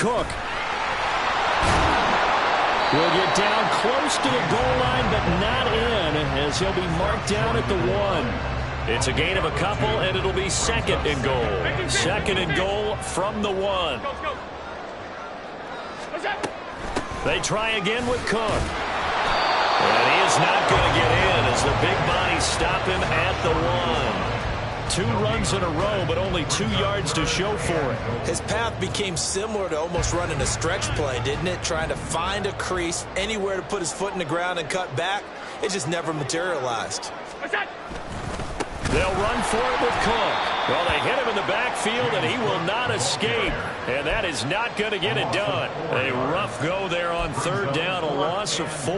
Cook. Will get down close to the goal line, but not in, as he'll be marked down at the 1. It's a gain of a couple, and it'll be second and goal. Second and goal from the 1. They try again with Cook. And he is not going to get in as the big bodies stop him at the 1. 2 runs in a row, but only 2 yards to show for it. His path became similar to almost running a stretch play, didn't it? Trying to find a crease, anywhere to put his foot in the ground and cut back. It just never materialized. They'll run for it with Cook. Well, they hit him in the backfield, and he will not escape. And that is not going to get it done. A rough go there on third down, a loss of 4.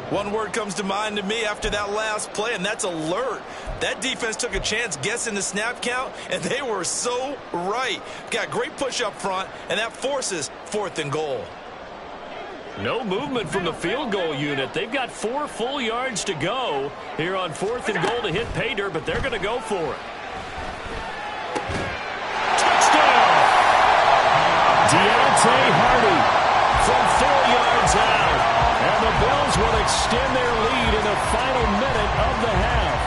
One word comes to mind to me after that last play, and that's alert. That defense took a chance guessing the snap count, and they were so right. Got great push up front, and that forces 4th and goal. No movement from the field goal unit. They've got 4 full yards to go here on 4th and goal to hit pay dirt, but they're going to go for it. Touchdown! Deontay Hardy from 4 yards out. And the Bills will extend their lead in the final minute of the half.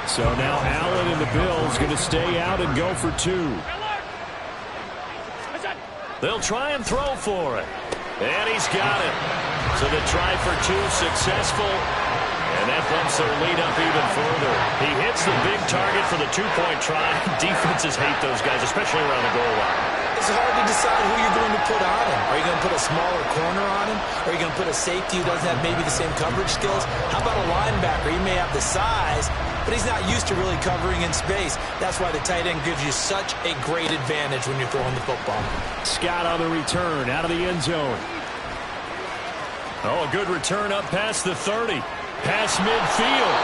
So now Allen and the Bills going to stay out and go for 2. They'll try and throw for it. And he's got it. So the try for 2 successful. And that bumps their lead up even further. He hits the big target for the 2-point try. Defenses hate those guys, especially around the goal line. It's hard to decide who you're going to put on him. Are you going to put a smaller corner on him? Or are you going to put a safety who doesn't have maybe the same coverage skills? How about a linebacker? He may have the size, but he's not used to really covering in space. That's why the tight end gives you such a great advantage when you're throwing the football. Scott on the return out of the end zone. Oh, a good return up past the 30. Past midfield.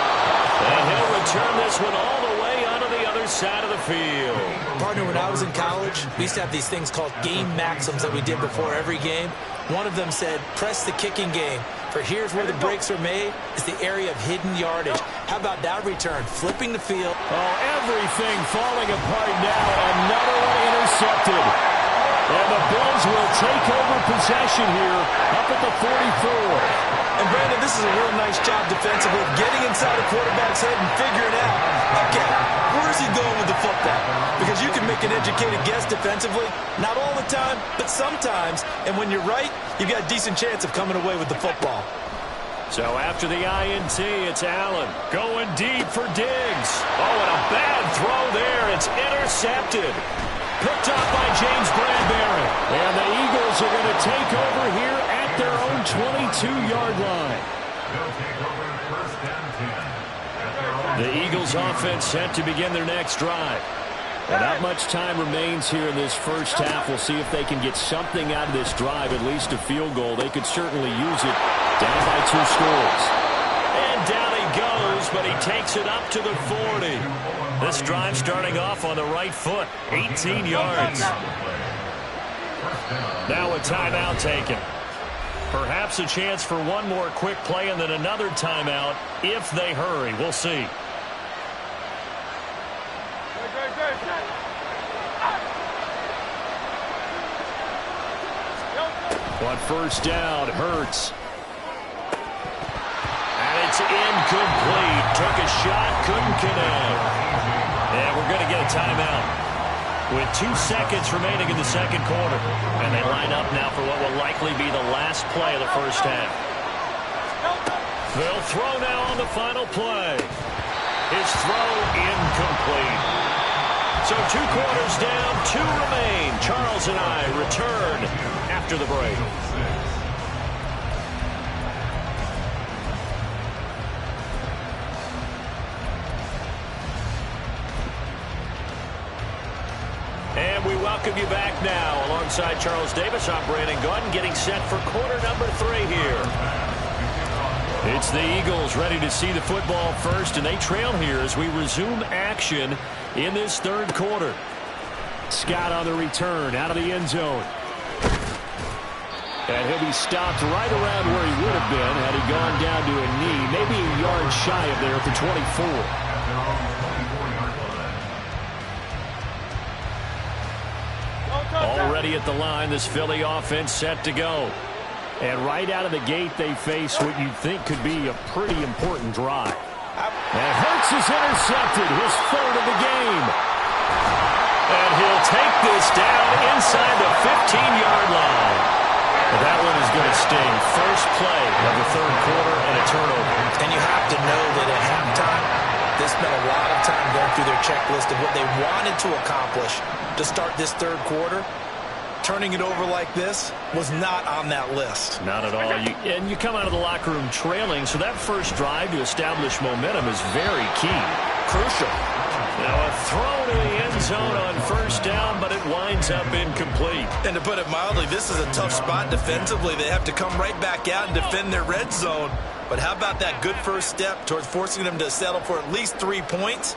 And he'll return this one all the way onto the other side of the field. Partner, when I was in college, we used to have these things called game maxims that we did before every game. One of them said, press the kicking game. For here's where the breaks are made, is the area of hidden yardage. How about that return? Flipping the field. Oh, everything falling apart now. Another one intercepted. And the Bills will take over possession here up at the 44. And Brandon, this is a real nice job defensively of getting inside a quarterback's head and figuring out, okay, where's he going with the football? Because you can make an educated guess defensively, not all the time, but sometimes. And when you're right, you've got a decent chance of coming away with the football. So after the INT, it's Allen going deep for Diggs. Oh, and a bad throw there. It's intercepted. Picked up by James Bradbury. And the Eagles are going to take over here at their own 22-yard line. The Eagles offense set to begin their next drive. And not much time remains here in this first half. We'll see if they can get something out of this drive, at least a field goal. They could certainly use it down by 2 scores. And down he goes, but he takes it up to the 40. This drive starting off on the right foot, 18 yards. Now a timeout taken. Perhaps a chance for one more quick play and then another timeout if they hurry. We'll see. On first down, Hurts. And it's incomplete. Took a shot, couldn't connect. And we're going to get a timeout with 2 seconds remaining in the second quarter. And they line up now for what will likely be the last play of the first half. They'll throw now on the final play. His throw incomplete. So 2 quarters down, 2 remain. Charles and I return after the break. And we welcome you back now. Alongside Charles Davis, I'm Brandon Gaudin, getting set for quarter number 3 here. It's the Eagles ready to see the football first, and they trail here as we resume action in this third quarter. Scott on the return out of the end zone. And he'll be stopped right around where he would have been had he gone down to a knee, maybe a yard shy of there at the 24. Already at the line, this Philly offense set to go. And right out of the gate, they face what you'd think could be a pretty important drive. And Hurts is intercepted, his third of the game. And he'll take this down inside the 15-yard line. That one is going to sting. First play of the third quarter and a turnover. And you have to know that at halftime, they spent a lot of time going through their checklist of what they wanted to accomplish to start this third quarter. Turning it over like this was not on that list. Not at all. And you come out of the locker room trailing, so that first drive to establish momentum is very key. Crucial. Now a throw to the end zone on first down, but it winds up incomplete. And to put it mildly, this is a tough spot defensively. They have to come right back out and defend their red zone. But how about that good first step towards forcing them to settle for at least 3 points?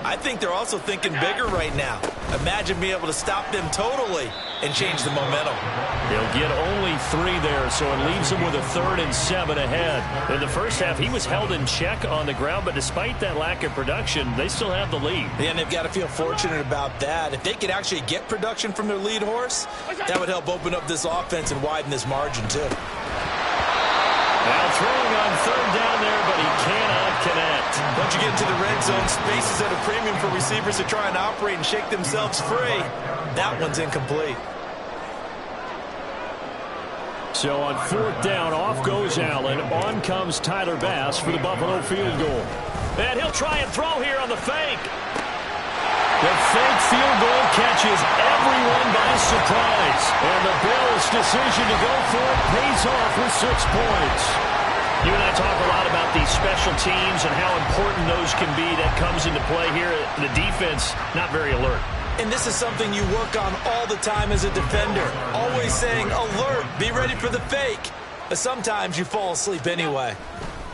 I think they're also thinking bigger right now. Imagine being able to stop them totally and change the momentum. They'll get only 3 there, so it leaves them with a 3rd and 7 ahead. In the first half, he was held in check on the ground, but despite that lack of production, they still have the lead. Yeah, and they've got to feel fortunate about that. If they could actually get production from their lead horse, that would help open up this offense and widen this margin too. Now throwing on 3rd down there, but he cannot connect. Once you get into the red zone, space is at a premium for receivers to try and operate and shake themselves free. That one's incomplete. So on 4th down, off goes Allen. On comes Tyler Bass for the Buffalo field goal. And he'll try and throw here on the fake. The fake field goal catches everyone by surprise. And the Bills' decision to go for it pays off with 6 points. You and I talk a lot about these special teams and how important those can be. That comes into play here. The defense, not very alert. And this is something you work on all the time as a defender. Always saying, alert, be ready for the fake. But sometimes you fall asleep anyway.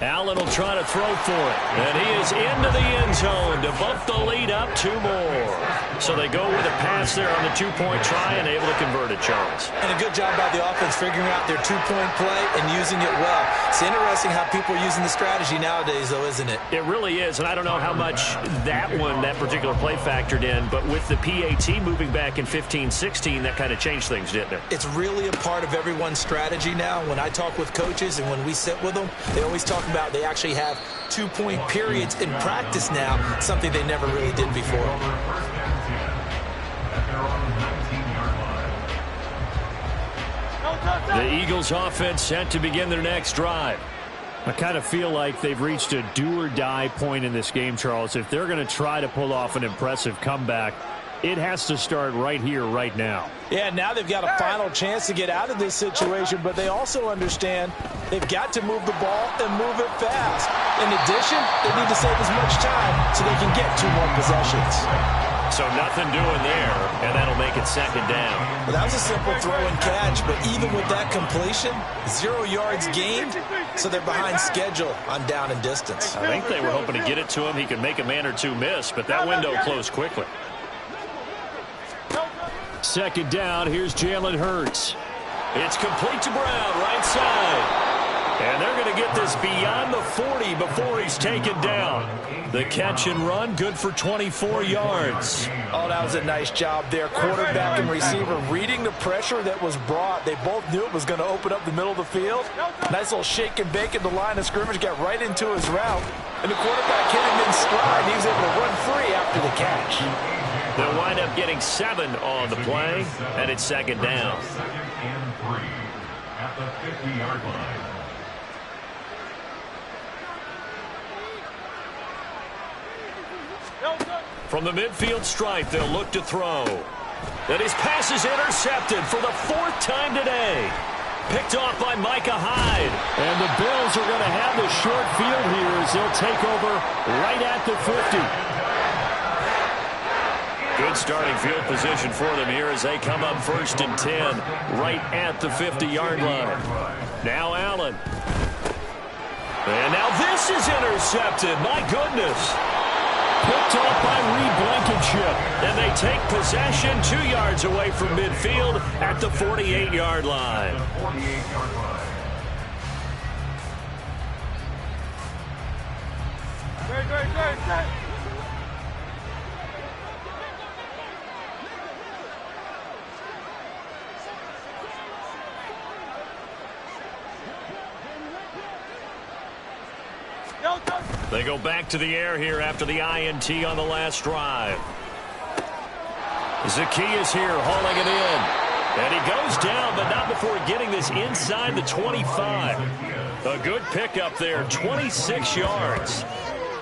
Allen will try to throw for it. And he is into the end zone to bump the lead up 2 more. So they go with a pass there on the 2-point try and able to convert it, Charles. And a good job by the offense figuring out their 2-point play and using it well. It's interesting how people are using the strategy nowadays, though, isn't it? It really is, and I don't know how much that particular play factored in, but with the PAT moving back in 15-16, that kind of changed things, didn't it? It's really a part of everyone's strategy now. When I talk with coaches and when we sit with them, they always talk about they actually have 2-point periods in practice now, something they never really did before. The Eagles offense set to begin their next drive. I kind of feel like they've reached a do-or-die point in this game, Charles. If they're going to try to pull off an impressive comeback, it has to start right here, right now. Yeah, now they've got a final chance to get out of this situation, but they also understand they've got to move the ball and move it fast. In addition, they need to save as much time so they can get 2 more possessions. So nothing doing there, and that'll make it 2nd down. Well, that was a simple throw and catch, but even with that completion, 0 yards gained, so they're behind schedule on down and distance. I think they were hoping to get it to him. He could make a man or 2 miss, but that window closed quickly. 2nd down, here's Jalen Hurts. It's complete to Brown, right side. And they're going to get this beyond the 40 before he's taken down. The catch and run, good for 24 yards. Oh, that was a nice job there. Quarterback and receiver reading the pressure that was brought. They both knew it was going to open up the middle of the field. Nice little shake and bake at the line of scrimmage, got right into his route. And the quarterback hit him in stride. He was able to run free after the catch. They'll wind up getting 7 on the play, and it's 2nd down. 2nd and 3 at the 50-yard line. From the midfield stripe, they'll look to throw. And his pass is intercepted for the 4th time today. Picked off by Micah Hyde. And the Bills are going to have the short field here as they'll take over right at the 50. Good starting field position for them here as they come up 1st and 10 right at the 50-yard line. Now Allen. And now this is intercepted. My goodness. Picked off by Reed Blankenship. And they take possession 2 yards away from midfield at the 48-yard line. They go back to the air here after the INT on the last drive. Zacchaeus here hauling it in. And he goes down, but not before getting this inside the 25. A good pickup there, 26 yards.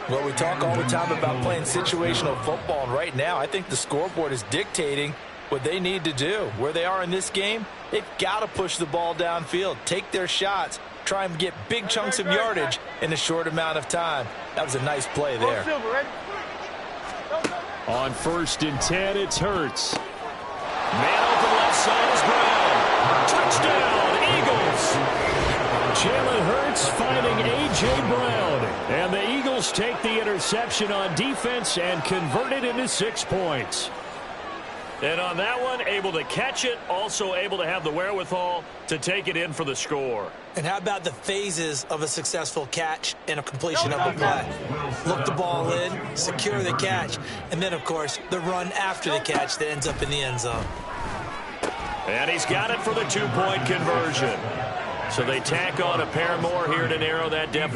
Well, we talk all the time about playing situational football, and right now I think the scoreboard is dictating what they need to do. Where they are in this game, they've got to push the ball downfield, take their shots, try and get big chunks of yardage in a short amount of time. That was a nice play there. On 1st and 10, it's Hurts. Man open left side is Brown. Touchdown, Eagles. Jalen Hurts finding A.J. Brown. And the Eagles take the interception on defense and convert it into 6 points. And on that one, able to catch it, also able to have the wherewithal to take it in for the score. And how about the phases of a successful catch and a completion of a play? Look the ball in, secure the catch, and then, of course, the run after the catch that ends up in the end zone. And he's got it for the 2-point conversion. So they tack on a pair more here to narrow that deficit.